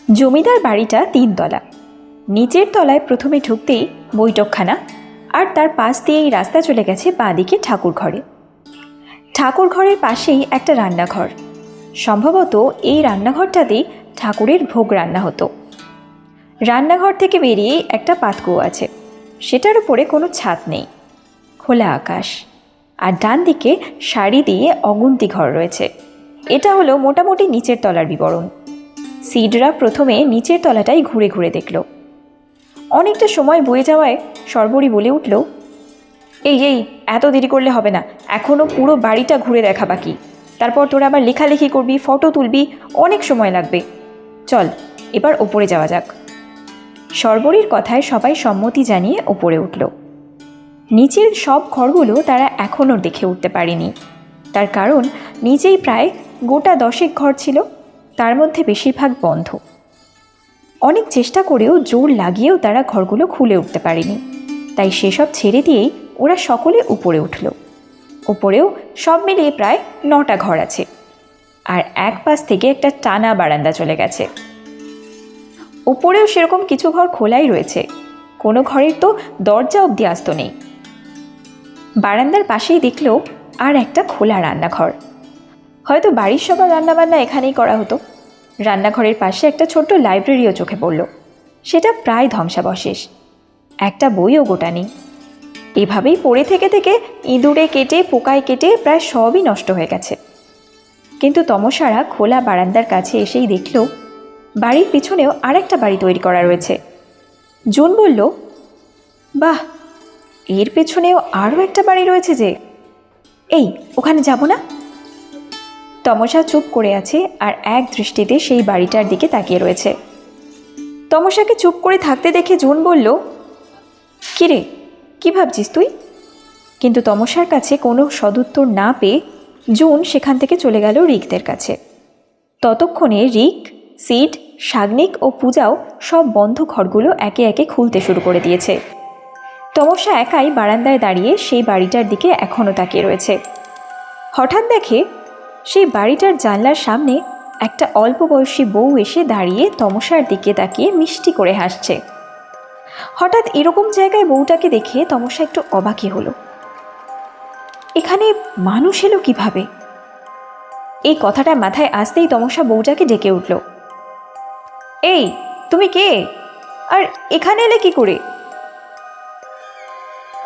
জমিদার বাড়িটা 3 তলা। নিচের তলায় প্রথমে ঢুকতেই বৈঠকখানা, আর তার পাশ দিয়েই রাস্তা চলে গেছে বাঁদিকে ঠাকুর ঘরে। ঠাকুর ঘরের পাশেই একটা রান্নাঘর। সম্ভবত এই রান্নাঘরটাতেই ঠাকুরের ভোগ রান্না হতো। রান্নাঘর থেকে বেরিয়ে একটা পাতকুয়ো আছে, সেটার উপরে কোনো ছাদ নেই, খোলা আকাশ। আর ডান দিকে সারি দিয়ে অগুন্তি ঘর রয়েছে। এটা হলো মোটামুটি নিচের তলার বিবরণ। সিডরা প্রথমে নিচের তলাটাই ঘুরে ঘুরে দেখল। অনেকটা সময় বয়ে যাওয়ায় সর্বরী বলে উঠল, এই এই এত দেরি করলে হবে না, এখনও পুরো বাড়িটা ঘুরে দেখা বাকি। তারপর তোরা আবার লেখালেখি করবি, ফটো তুলবি, অনেক সময় লাগবে। চল এবার ওপরে যাওয়া যাক। সর্বরীর কথায় সবাই সম্মতি জানিয়ে ওপরে উঠল। নিচের সব ঘরগুলো তারা এখনও দেখে উঠতে পারেনি, তার কারণ নিচেই প্রায় গোটা 10 ঘর ছিল, তার মধ্যে বেশিরভাগ বন্ধ। অনেক চেষ্টা করেও জোর লাগিয়েও তারা ঘরগুলো খুলে উঠতে পারেনি, তাই সেসব ছেড়ে দিয়েই ওরা সকলে উপরে উঠল। উপরেও সব মিলিয়ে প্রায় 9টা ঘর আছে, আর এক পাশ থেকে একটা টানা বারান্দা চলে গেছে। উপরেও সেরকম কিছু ঘর খোলাই রয়েছে, কোনো ঘরের তো দরজা অবধি আস্ত নেই। বারান্দার পাশেই দেখল আর একটা খোলা রান্নাঘর। হয়তো বাড়ির সবার রান্নাবান্না এখানেই করা হতো। রান্নাঘরের পাশে একটা ছোট্ট লাইব্রেরিও চোখে পড়ল, সেটা প্রায় ধ্বংসাবশেষ, একটা বইও গোটা নেই। এভাবেই পড়ে থেকে থেকে ইঁদুরে কেটে পোকায় কেটে প্রায় সবই নষ্ট হয়ে গেছে। কিন্তু তমসারা খোলা বারান্দার কাছে এসেই দেখল বাড়ির পিছনেও আরেকটা বাড়ি তৈরি করা রয়েছে। জুন বলল, বাহ, এর পেছনেও আরও একটা বাড়ি রয়েছে যে, এই ওখানে যাব না? তমসা চুপ করে আছে আর এক দৃষ্টিতে সেই বাড়িটার দিকে তাকিয়ে রয়েছে। তমসাকে চুপ করে থাকতে দেখে জুন বলল, কিরে, কি ভাবছিস তুই? কিন্তু তমসার কাছে কোনো সদুত্তর না পেয়ে জুন সেখান থেকে চলে গেল রিকদের কাছে। ততক্ষণে রিক, সিড, সাগ্নিক ও পূজাও সব বন্ধ ঘরগুলো একে একে খুলতে শুরু করে দিয়েছে। তমসা একাই বারান্দায় দাঁড়িয়ে সেই বাড়িটার দিকে এখনও তাকিয়ে রয়েছে। হঠাৎ দেখে সেই বাড়িটার জানলার সামনে একটা অল্প বয়সী বউ এসে দাঁড়িয়ে তমসার দিকে তাকিয়ে মিষ্টি করে হাসছে। হঠাৎ এরকম জায়গায় বউটাকে দেখে তমসা একটু অবাকই হলো। এখানে মানুষ এলো কিভাবে? এই কথাটা মাথায় আসতেই তমসা বউটাকে ডেকে উঠল, এই তুমি কে, আর এখানে এলে কি করে?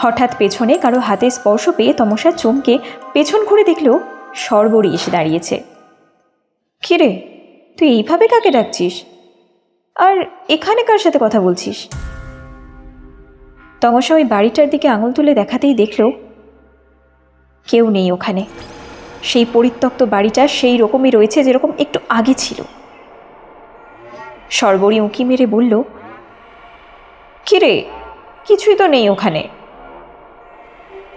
হঠাৎ পেছনে কারো হাতে স্পর্শ পেয়ে তমসা চমকে পেছন ঘুরে দেখল সর্বরী এসে দাঁড়িয়েছে। কিরে, তুই এইভাবে কাকে ডাকছিস, আর এখানে কার সাথে কথা বলছিস? তমসা ওই বাড়িটার দিকে আঙুল তুলে দেখাতেই দেখল কেউ নেই ওখানে। সেই পরিত্যক্ত বাড়িটা সেই রকমই রয়েছে যেরকম একটু আগে ছিল। সর্বরী উঁকি মেরে বলল, কিরে, কিছুই তো নেই ওখানে।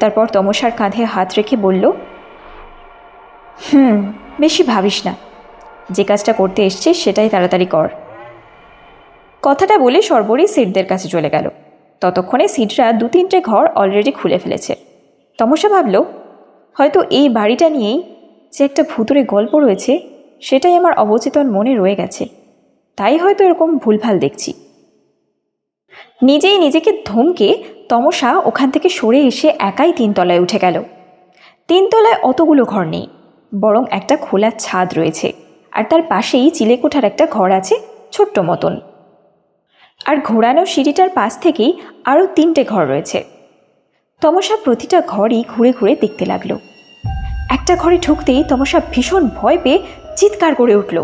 তারপর তমসার কাঁধে হাত রেখে বলল, বেশি ভাবিস না, যে কাজটা করতে এসছিস সেটাই তাড়াতাড়ি কর। কথাটা বলে সর্বরী সিডদের কাছে চলে গেল। ততক্ষণে সিডরা 2-3টে ঘর অলরেডি খুলে ফেলেছে। তমসা ভাবল, হয়তো এই বাড়িটা নিয়েই যে একটা ভুতুরে গল্প রয়েছে সেটাই আমার অবচেতন মনে রয়ে গেছে, তাই হয়তো এরকম ভুলভাল দেখছি। নিজেই নিজেকে ধমকে তমসা ওখান থেকে সরে এসে একাই 3 তলায় উঠে গেল। 3 তলায় অতগুলো ঘর নেই, বরং একটা খোলা ছাদ রয়েছে, আর তার পাশেই চিলেকোঠার একটা ঘর আছে ছোট্ট মতন। আর ঘোরানো সিঁড়িটার পাশ থেকেই আরও 3টে ঘর রয়েছে। তমসা প্রতিটা ঘরই ঘুরে ঘুরে দেখতে লাগলো। একটা ঘরে ঢুকতেই তমসা ভীষণ ভয় পেয়ে চিৎকার করে উঠল।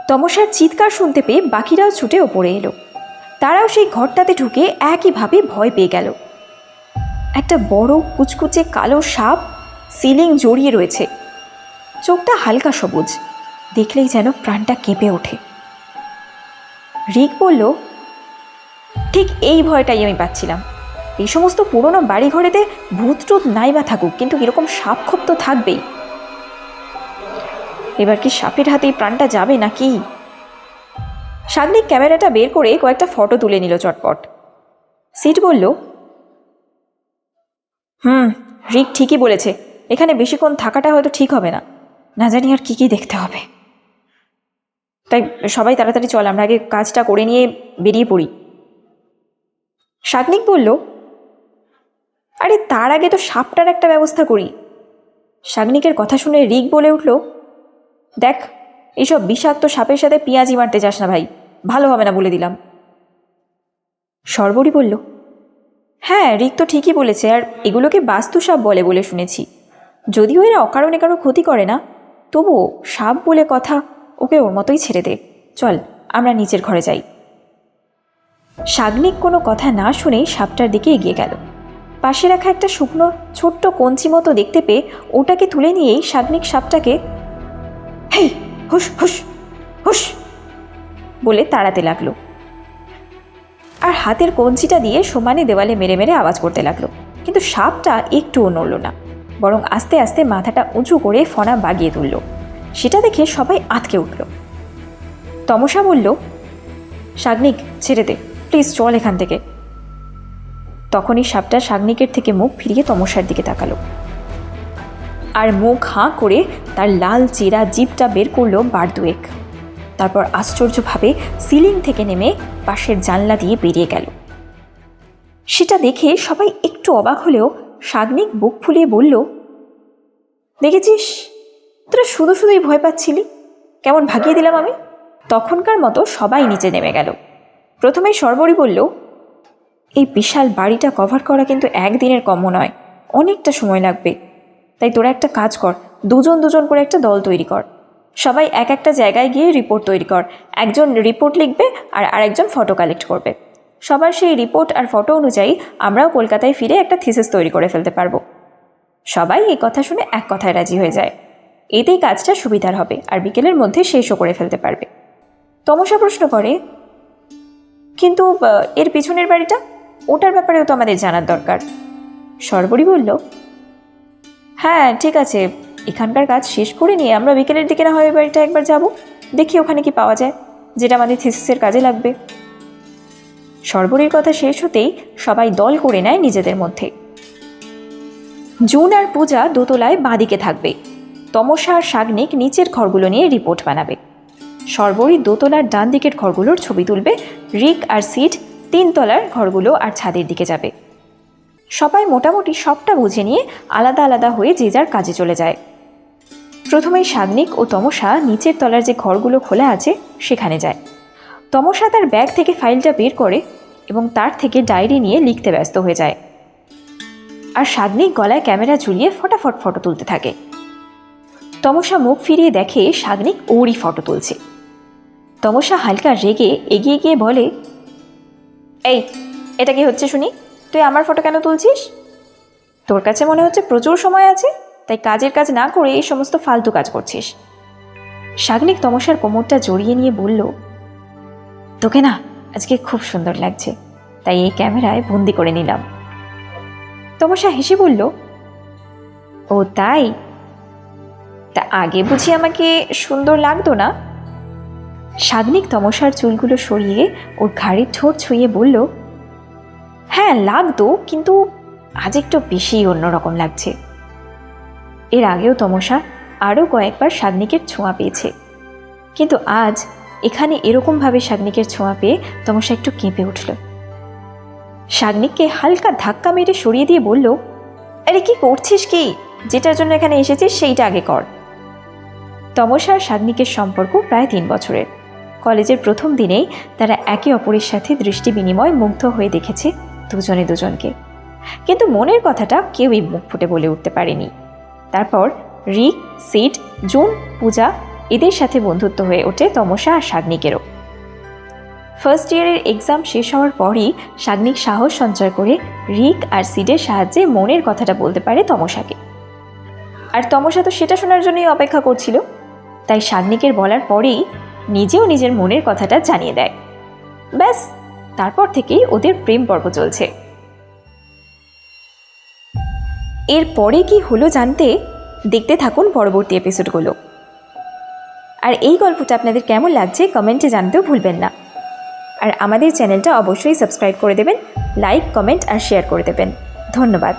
তমসার চিৎকার শুনতে পেয়ে বাকিরাও ছুটে ওপরে এলো। তারাও সেই ঘরটাতে ঢুকে একইভাবে ভয় পেয়ে গেল। একটা বড় কুচকুচে কালো সাপ সিলিং জড়িয়ে রয়েছে, চোখটা হালকা সবুজ, দেখলেই যেন প্রাণটা কেঁপে ওঠে। রিক বলল, ঠিক এই ভয়টাই আমি পাচ্ছিলাম। এই সমস্ত পুরনো বাড়িঘরেতে ভূত টুত নাই বা থাকুক, কিন্তু এরকম সাপ খোপ তো থাকবেই। এবার কি সাপের হাতেই প্রাণটা যাবে নাকি? সাগ্নিক ক্যামেরাটা বের করে কয়েকটা ফটো তুলে নিল চটপট। সিড বলল, রিক ঠিকই বলেছে, এখানে বেশিক্ষণ থাকাটা হয়তো ঠিক হবে না, না জানি আর কি দেখতে হবে। তাই সবাই তাড়াতাড়ি চল, আমরা আগে কাজটা করে নিয়ে বেরিয়ে পড়ি। শাগনিক বলল, আরে তার আগে তো সাপটার একটা ব্যবস্থা করি। শাগনিকের কথা শুনে রিক বলে উঠল, দেখ, এইসব বিষাক্ত সাপের সাথে পেঁয়াজি মারতে যাস না ভাই, ভালো হবে না বলে দিলাম। শর্বরী বলল, হ্যাঁ রিক তো ঠিকই বলেছে, আর এগুলোকে বাস্তু সাপ বলে বলে শুনেছি। যদিও এরা অকারণে কারো ক্ষতি করে না, তবুও সাপ বলে কথা, ওকে ওর মতোই ছেড়ে দে। চল আমরা নিচের ঘরে যাই। শাগনিক কোনো কথা না শুনেই সাপটার দিকে এগিয়ে গেল। পাশে রাখা একটা শুকনো ছোট্ট কঞ্চি মতো দেখতে পেয়ে ওটাকে তুলে নিয়েই শাগনিক সাপটাকে হেই হুস হুস হুস বলে তাড়াতে লাগলো, আর হাতের কঞ্চিটা দিয়ে সমানে দেওয়ালে মেরে মেরে আওয়াজ করতে লাগলো। কিন্তু সাপটা একটুও নড়ল না, বরং আস্তে আস্তে মাথাটা উঁচু করে ফনা বাগিয়ে তুলল। সেটা দেখে সবাই আঁতকে উঠল। তমসা বলল, শাগনিক ছেড়ে দে প্লিজ, চল এখান থেকে। তখনই সাপটা শাগনিকের থেকে মুখ ফিরিয়ে তমসার দিকে তাকালো, আর মুখ হাঁ করে তার লাল চেরা জিভটা বের করলো বার দুয়েক। তারপর আশ্চর্যভাবে সিলিং থেকে নেমে পাশের জানলা দিয়ে বেরিয়ে গেল। সেটা দেখে সবাই একটু অবাক হলেও শাগনিক বুক ফুলিয়ে বলল, দেখেছিস, তোরা শুধু শুধুই ভয় পাচ্ছিলি, কেমন ভাগিয়ে দিলাম আমি। তখনকার মতো সবাই নিচে নেমে গেল। প্রথমেই শর্বরী বলল, এই বিশাল বাড়িটা কভার করা কিন্তু একদিনের কম্য নয়, অনেকটা সময় লাগবে। তাই তোরা একটা কাজ কর, দুজন দুজন করে একটা দল তৈরি কর। সবাই এক একটা জায়গায় গিয়ে রিপোর্ট তৈরি কর। একজন রিপোর্ট লিখবে আর আরেকজন ফটো কালেক্ট করবে। সবার সেই রিপোর্ট আর ফটো অনুযায়ী আমরাও কলকাতায় ফিরে একটা থিসিস তৈরি করে ফেলতে পারবো। সবাই এই কথা শুনে এক কথায় রাজি হয়ে যায়। এতেই কাজটা সুবিধার হবে আর বিকেলের মধ্যে শেষও করে ফেলতে পারবে। তমসা প্রশ্ন করে, কিন্তু এর পিছনের বাড়িটা, ওটার ব্যাপারেও তো আমাদের জানার দরকার। শর্বরী বলল, হ্যাঁ ঠিক আছে, এখানকার কাজ শেষ করে নিয়ে আমরা বিকেলের দিকে না হয় ওই বাড়িটা একবার যাব, দেখি ওখানে কি পাওয়া যায় যেটা আমাদের থিসিসের কাজে লাগবে। শর্বরীর কথা শেষ হতেই সবাই দল করে নেয় নিজেদের মধ্যে। জুন আর পূজা দোতলায় বাঁদিকে থাকবে, তমসা আর শাগনিক নিচের ঘরগুলো নিয়ে রিপোর্ট বানাবে। শর্বরী দোতলার ডান দিকের ঘরগুলোর ছবি তুলবে, রিক আর সিড 3 তলার ঘরগুলো আর ছাদের দিকে যাবে। সবাই মোটামুটি সবটা বুঝে নিয়ে আলাদা আলাদা হয়ে যে যার কাজে চলে যায়। প্রথমেই শাগনিক ও তমসা নিচের তলার যে ঘরগুলো খোলা আছে সেখানে যায়। তমসা তার ব্যাগ থেকে ফাইলটা বের করে এবং তার থেকে ডায়েরি নিয়ে লিখতে ব্যস্ত হয়ে যায়, আর শাগনিক গলায় ক্যামেরা ঝুলিয়ে ফটাফট ফটো তুলতে থাকে। তমসা মুখ ফিরিয়ে দেখে শাগনিক ওরই ফটো তুলছে। তমসা হালকা রেগে এগিয়ে গিয়ে বলে, এই এটা কি হচ্ছে শুনি, তুই আমার ফটো কেন তুলছিস? তোর কাছে মনে হচ্ছে প্রচুর সময় আছে, তাই কাজের কাজ না করে এই সমস্ত ফালতু কাজ করছিস। শাগনিক তমসার কোমরটা জড়িয়ে নিয়ে বলল, তোকে না আজকে খুব সুন্দর লাগছে, তাই এই ক্যামেরায় বন্দি করে নিলাম। তমসা হেসে বলল, ও তাই? তা আগে বুঝি আমাকে সুন্দর লাগতো না? শাগনিক তমসার চুলগুলো সরিয়ে ওর ঘাড়ে ঠোঁট ছুঁয়ে বলল, হ্যাঁ লাগতো, কিন্তু আজ একটু বেশি অন্যরকম লাগছে। এর আগেও তমসা আরও কয়েকবার শাগনিকের ছোঁয়া পেয়েছে, কিন্তু আজ এখানে এরকমভাবে শাগনিকের ছোঁয়া পেয়ে তমসা একটু কেঁপে উঠল। শাগনিককে হালকা ধাক্কা মেরে সরিয়ে দিয়ে বলল, আরে কি করছিস কি? যেটার জন্য এখানে এসেছিস সেইটা আগে কর। তমসা আর শাগনিকের সম্পর্ক প্রায় 3 বছরের। কলেজের প্রথম দিনেই তারা একে অপরের সাথে দৃষ্টি বিনিময় মুগ্ধ হয়ে দেখেছে দুজনে দুজনকে, কিন্তু মনের কথাটা কেউই মুখ ফুটে বলে উঠতে পারেনি। তারপর রিক, সিড, জুন, পূজা এদের সাথে বন্ধুত্ব হয়ে ওঠে তমসা আর শাগনিকেরও। ফার্স্ট ইয়ারের এক্সাম শেষ হওয়ার পরই শাগনিক সাহস সঞ্চয় করে রিক আর সিডের সাহায্যে মনের কথাটা বলতে পারে তমসাকে। আর তমসা তো সেটা শোনার জন্যই অপেক্ষা করছিল, তাই শাগনিকের বলার পরেই নিজেও নিজের মনের কথাটা জানিয়ে দেয়। ব্যাস, তারপর থেকেই ওদের প্রেম পর্ব চলছে। এরপরে কি হলো জানতে দেখতে থাকুন পরবর্তী এপিসোডগুলো। আর এই গল্পটা আপনাদের কেমন লাগছে কমেন্টে জানতেও ভুলবেন না। আর আমাদের চ্যানেলটা অবশ্যই সাবস্ক্রাইব করে দেবেন, লাইক, কমেন্ট আর শেয়ার করে দেবেন। ধন্যবাদ।